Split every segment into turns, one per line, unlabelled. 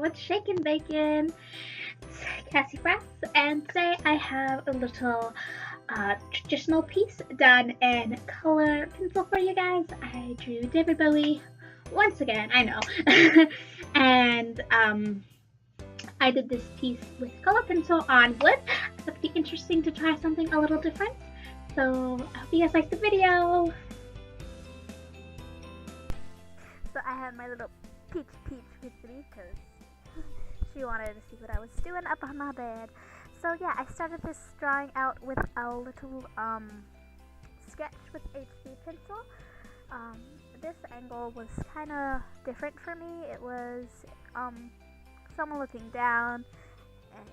with Shake and Bacon. It's Cassie Frass, and today I have a little traditional piece done in color pencil for you guys. I drew David Bowie once again, I know. And I did this piece with color pencil on wood. I thought it'd be interesting to try something a little different. So I hope you guys like the video. So I have my little peach with me because she wanted to see what I was doing up on my bed. So yeah, I started this drawing out with a little sketch with HB pencil. This angle was kind of different for me. It was someone looking down and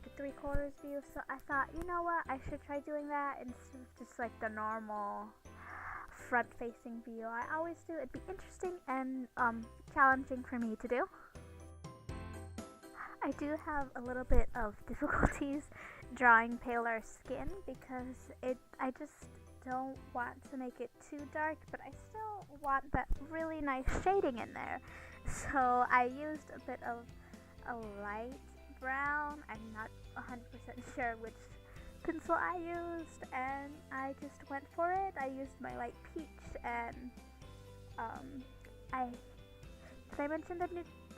a 3/4 view. So I thought, you know what, I should try doing that instead of just like the normal front-facing view I always do. It'd be interesting and challenging for me to do. I do have a little bit of difficulties drawing paler skin because I just don't want to make it too dark, but I still want that really nice shading in there. So I used a bit of a light brown. I'm not 100% sure which pencil I used, and I just went for it. I used my light peach, and did I mention the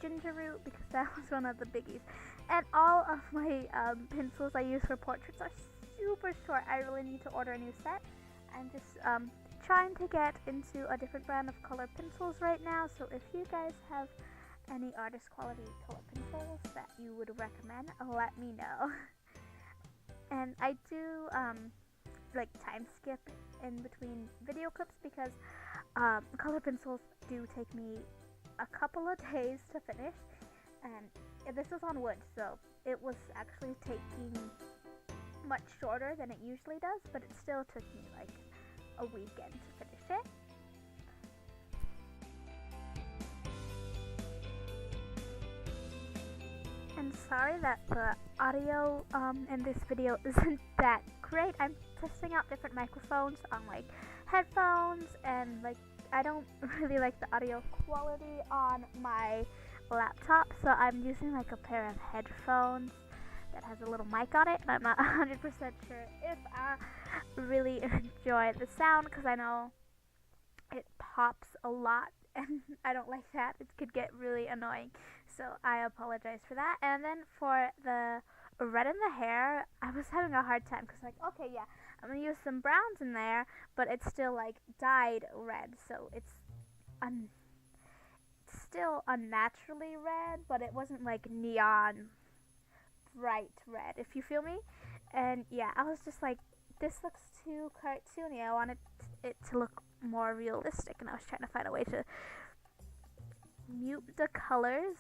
ginger root, because that was one of the biggies. And all of my pencils I use for portraits are super short. I really need to order a new set. I'm just trying to get into a different brand of color pencils right now, so if you guys have any artist quality color pencils that you would recommend, let me know. And I do like time skip in between video clips because color pencils do take me a couple of days to finish, and this is on wood, so it was actually taking much shorter than it usually does, but it still took me like a weekend to finish it. And sorry that the audio in this video isn't that great. I'm testing out different microphones on like headphones, and like I don't really like the audio quality on my laptop, so I'm using like a pair of headphones that has a little mic on it, and I'm not 100% sure if I really enjoy the sound because I know it pops a lot and I don't like that. It could get really annoying, so I apologize for that. And then for the red in the hair, I was having a hard time because like, okay, yeah, I'm gonna use some browns in there, but it's still like dyed red, so it's still unnaturally red, but it wasn't like neon bright red, if you feel me. And yeah, I was just like, this looks too cartoony. I wanted it to look more realistic, and I was trying to find a way to mute the colors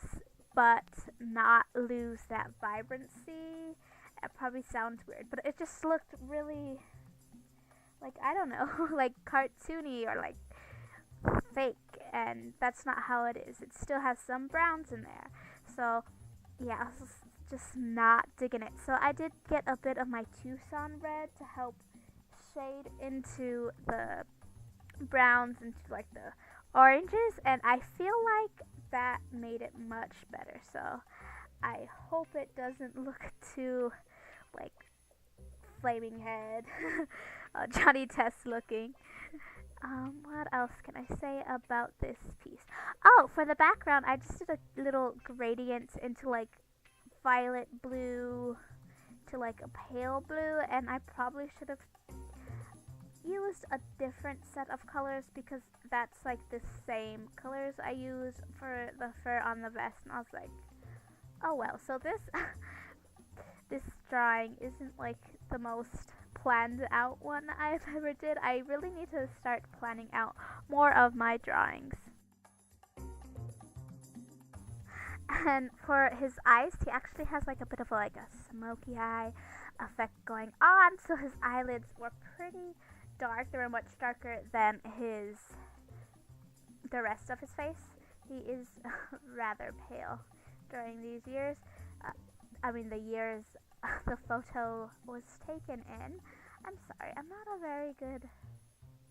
but not lose that vibrancy. It probably sounds weird, but it just looked really like, I don't know, like cartoony or like fake, and that's not how it is. It still has some browns in there. So yeah, I was just not digging it. So I did get a bit of my Tucson red to help shade into the browns, into like the oranges, and I feel like that made it much better. So I hope it doesn't look too like flaming head Johnny Test looking. What else can I say about this piece? Oh, for the background, I just did a little gradient into like violet blue to like a pale blue, and I probably should have used a different set of colors because that's like the same colors I use for the fur on the vest, and I was like, oh well. So this this drawing isn't like the most planned out one I've ever did. I really need to start planning out more of my drawings. And for his eyes, he actually has like a bit of like a smoky eye effect going on, so his eyelids were pretty dark. They were much darker than the rest of his face. He is rather pale during these years. The years the photo was taken in. I'm sorry, I'm not a very good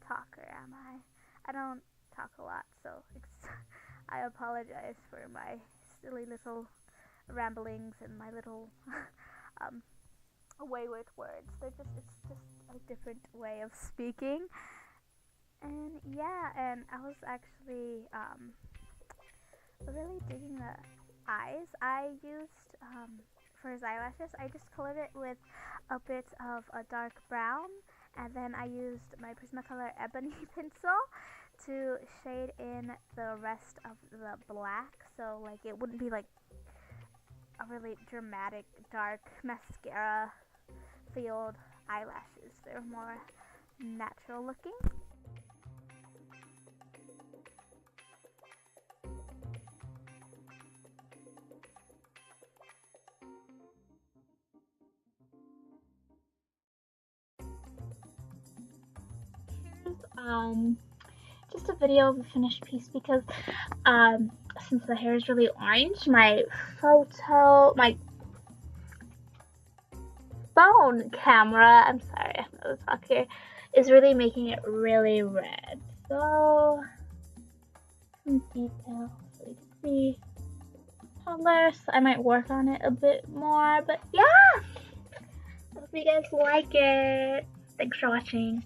talker, am I? I don't talk a lot, so I apologize for my silly little ramblings and my little wayward words. It's just a different way of speaking. And yeah, and I was actually really digging the eyes. I used for his eyelashes, I just colored it with a bit of a dark brown, and then I used my Prismacolor ebony pencil to shade in the rest of the black, so like it wouldn't be like a really dramatic dark mascara filled eyelashes. They're more natural looking.
Here's just a video of a finished piece because since the hair is really orange, my phone camera, I'm sorry, I'm gonna talk here, is really making it really red. So some details so you can see colors. I might work on it a bit more, but yeah, I hope you guys like it. Thanks for watching.